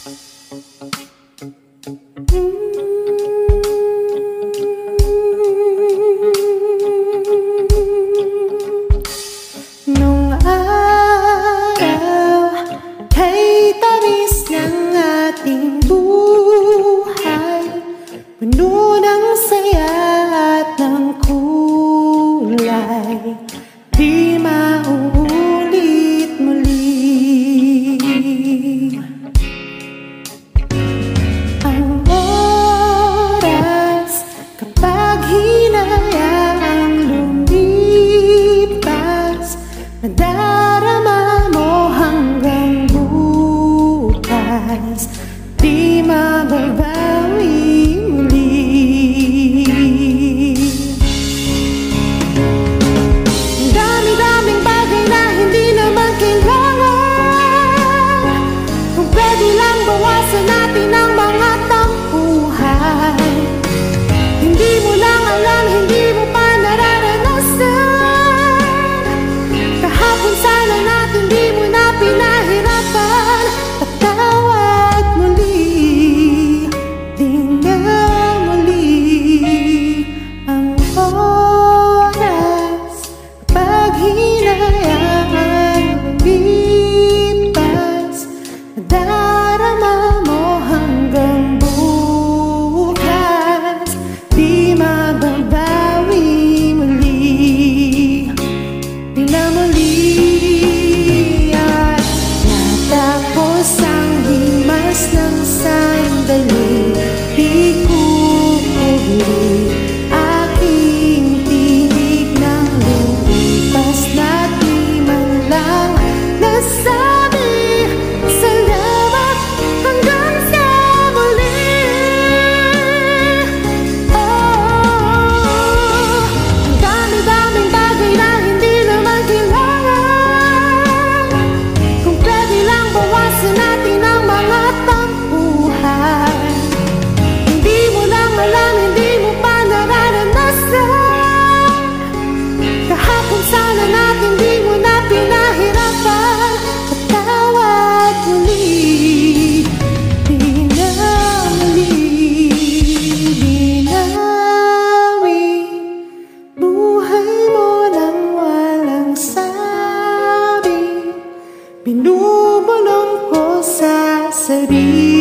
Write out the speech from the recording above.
Nung araw kay tamis ng ating buhay, puno ng saya at ng kulay, di mauulit muli. Ang oras kapag hinayaang lumipas, nadarama mo hanggang bukas, di mababawi muli. Dami-daming bagay na hindi naman kailangan, kung pwede lang bawasan natin ang mga tampuhan. Hindi mo lang alam, hindi mo pa nararanasan, kahapon sana natin di mo na pinahirapan. Patawad muli, di na muli. Ang oras kapag hinayaang lumipas, nadarama mo hanggang bukas, di mababawi muli, di na muli. At natapos ang himas ng sandali, di ko huli aking tinig ng lumipas na di man lang nasabi salamat hanggang sa muli. Ang dami-daming bagay na hindi naman kailangan, kung pwede lang bawasan natin ang mga tampuhan. Hindi mo lang alam, hindi mo pa nararanasan, kahapon sana natin di mo na pinahirapan. Patawad muli, di na muli. Binawi buhay mo nang walang sabi, binubulong ko sa sarili.